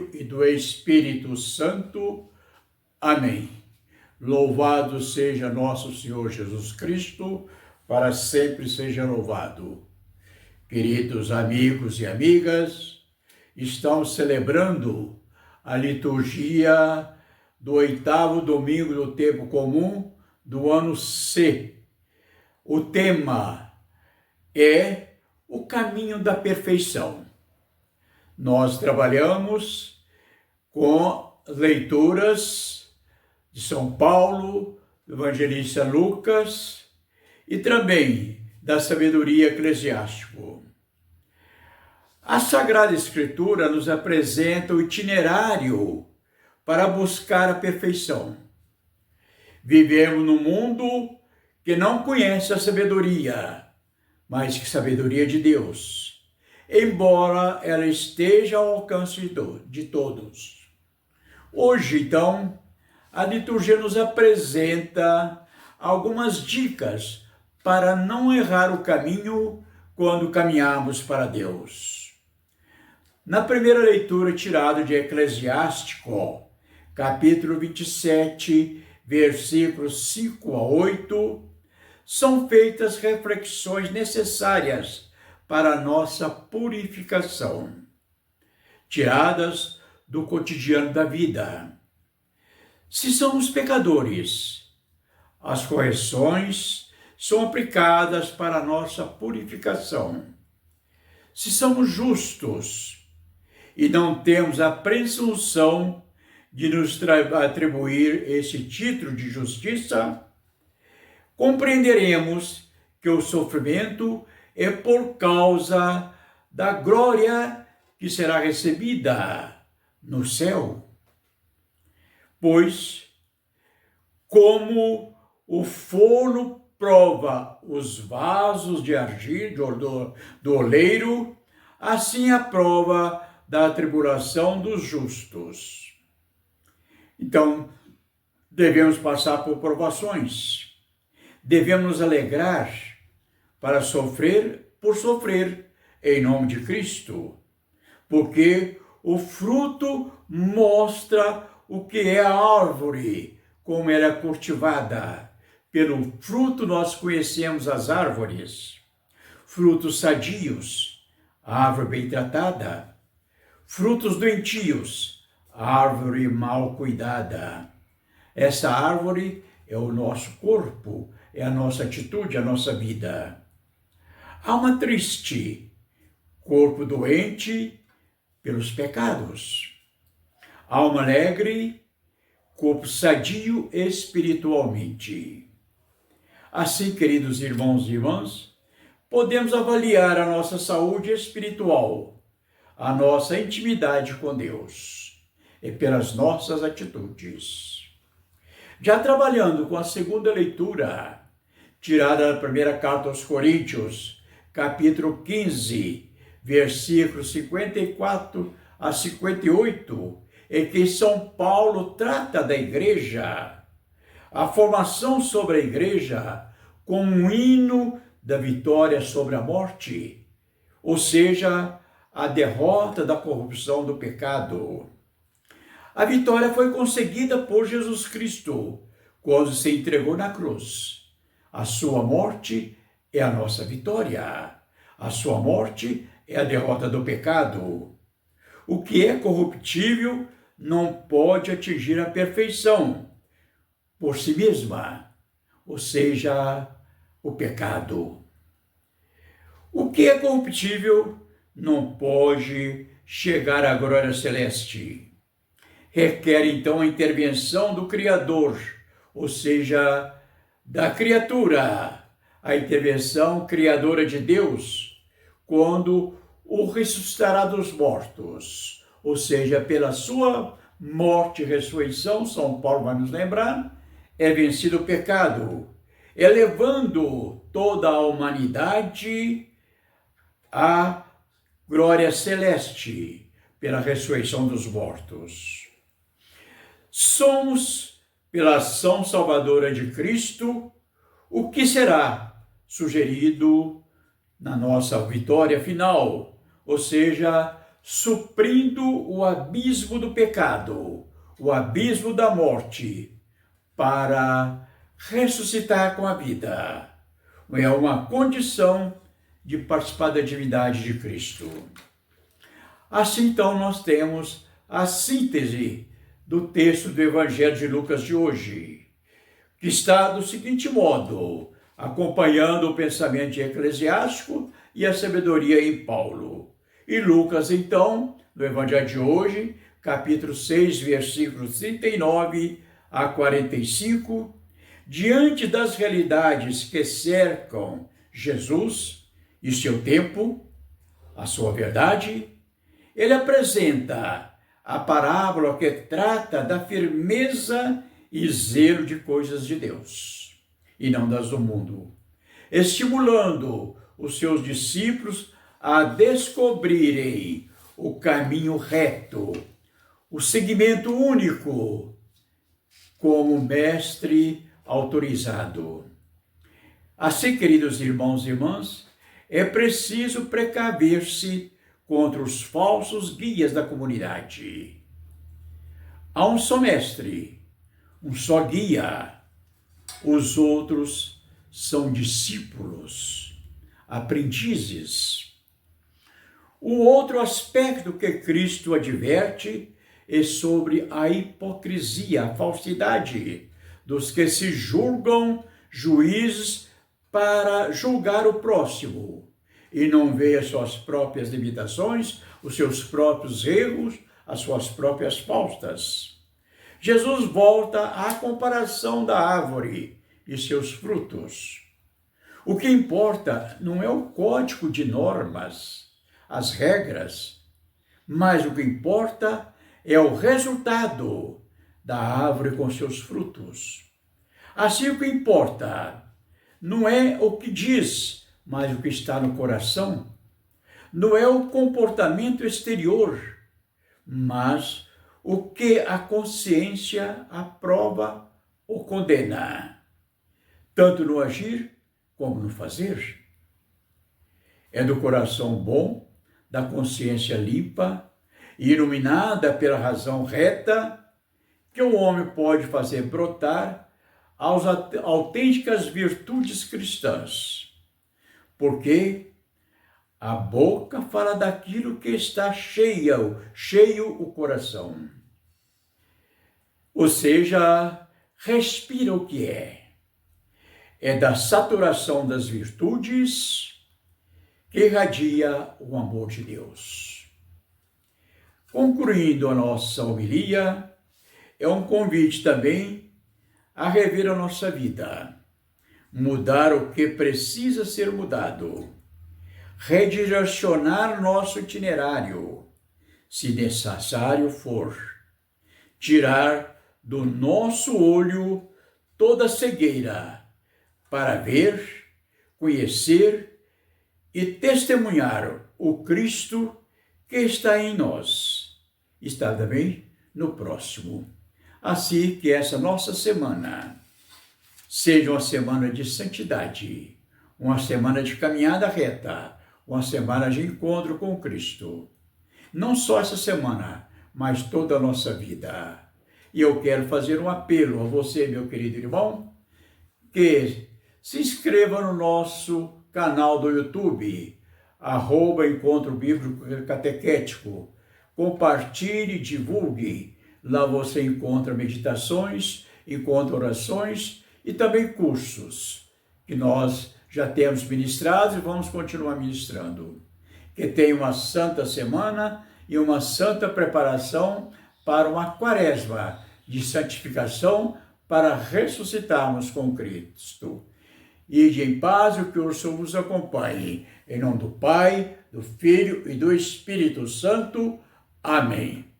Filho e do Espírito Santo. Amém. Louvado seja nosso Senhor Jesus Cristo, para sempre seja louvado. Queridos amigos e amigas, estamos celebrando a liturgia do 8º domingo do tempo comum do ano C. O tema é o caminho da perfeição. Nós trabalhamos com leituras de São Paulo, do evangelista Lucas e também da sabedoria eclesiástica. A Sagrada Escritura nos apresenta o itinerário para buscar a perfeição. Vivemos num mundo que não conhece a sabedoria, mas que sabedoria de Deus, embora ela esteja ao alcance de todos. Hoje, então, a liturgia nos apresenta algumas dicas para não errar o caminho quando caminhamos para Deus. Na primeira leitura tirada de Eclesiástico, capítulo 27, versículos 5 a 8, são feitas reflexões necessárias para a nossa purificação, tiradas do cotidiano da vida. Se somos pecadores, as correções são aplicadas para a nossa purificação. Se somos justos e não temos a presunção de nos atribuir esse título de justiça, compreenderemos que o sofrimento é por causa da glória que será recebida no céu. Pois, como o forno prova os vasos de argila do oleiro, assim a prova da tribulação dos justos. Então, devemos passar por provações. Devemos nos alegrar por sofrer em nome de Cristo, porque o fruto mostra o que é a árvore, como ela é cultivada. Pelo fruto nós conhecemos as árvores. Frutos sadios, árvore bem tratada. Frutos doentios, árvore mal cuidada. Essa árvore é o nosso corpo, é a nossa atitude, a nossa vida. Alma triste, corpo doente pelos pecados. Alma alegre, corpo sadio espiritualmente. Assim, queridos irmãos e irmãs, podemos avaliar a nossa saúde espiritual, a nossa intimidade com Deus e pelas nossas atitudes. Já trabalhando com a segunda leitura, tirada da primeira carta aos Coríntios, capítulo 15, versículos 54 a 58, em que São Paulo trata da igreja, a formação sobre a igreja como um hino da vitória sobre a morte, ou seja, a derrota da corrupção do pecado. A vitória foi conseguida por Jesus Cristo, quando se entregou na cruz. A sua morte é a nossa vitória. A sua morte é a derrota do pecado. O que é corruptível não pode atingir a perfeição por si mesma, ou seja, o pecado. O que é corruptível não pode chegar à glória celeste. Requer então a intervenção do Criador, ou seja, da criatura, a intervenção criadora de Deus, quando o ressuscitará dos mortos, ou seja, pela sua morte e ressurreição, São Paulo vai nos lembrar, é vencido o pecado, elevando toda a humanidade à glória celeste pela ressurreição dos mortos. Somos, pela ação salvadora de Cristo, o que será sugerido na nossa vitória final, ou seja, suprindo o abismo do pecado, o abismo da morte, para ressuscitar com a vida. É uma condição de participar da divindade de Cristo. Assim, então, nós temos a síntese do texto do Evangelho de Lucas de hoje, que está do seguinte modo, acompanhando o pensamento eclesiástico e a sabedoria em Paulo. E Lucas, então, no Evangelho de hoje, capítulo 6, versículos 39 a 45, diante das realidades que cercam Jesus e seu tempo, a sua verdade, ele apresenta a parábola que trata da firmeza e zelo de coisas de Deus, e não das do mundo, estimulando os seus discípulos a descobrirem o caminho reto, o segmento único, como mestre autorizado. Assim, queridos irmãos e irmãs, é preciso precaver-se contra os falsos guias da comunidade. Há um só mestre, um só guia, os outros são discípulos, aprendizes. O outro aspecto que Cristo adverte é sobre a hipocrisia, a falsidade dos que se julgam juízes para julgar o próximo e não vê as suas próprias limitações, os seus próprios erros, as suas próprias faltas. Jesus volta à comparação da árvore e seus frutos. O que importa não é o código de normas, as regras, mas o que importa é o resultado da árvore com seus frutos. Assim, o que importa não é o que diz, mas o que está no coração. Não é o comportamento exterior, mas o que a consciência aprova ou condena, tanto no agir como no fazer. É do coração bom, da consciência limpa, iluminada pela razão reta, que o homem pode fazer brotar as autênticas virtudes cristãs. Porque a boca fala daquilo que está cheio o coração. Ou seja, respira o que é. É da saturação das virtudes que irradia o amor de Deus. Concluindo a nossa homilia, é um convite também a rever a nossa vida, mudar o que precisa ser mudado, redirecionar nosso itinerário, se necessário for, tirar do nosso olho toda cegueira para ver, conhecer e testemunhar o Cristo que está em nós, está também no próximo. Assim que essa nossa semana seja uma semana de santidade, uma semana de caminhada reta, uma semana de encontro com Cristo. Não só essa semana, mas toda a nossa vida. E eu quero fazer um apelo a você, meu querido irmão, que se inscreva no nosso canal do YouTube, @Encontro Bíblico Catequético. Compartilhe, divulgue. Lá você encontra meditações, encontra orações e também cursos que nós já temos ministrados e vamos continuar ministrando. Que tenha uma santa semana e uma santa preparação para uma quaresma de santificação para ressuscitarmos com Cristo. Ide em paz, o que o Senhor vos acompanhe. Em nome do Pai, do Filho e do Espírito Santo. Amém.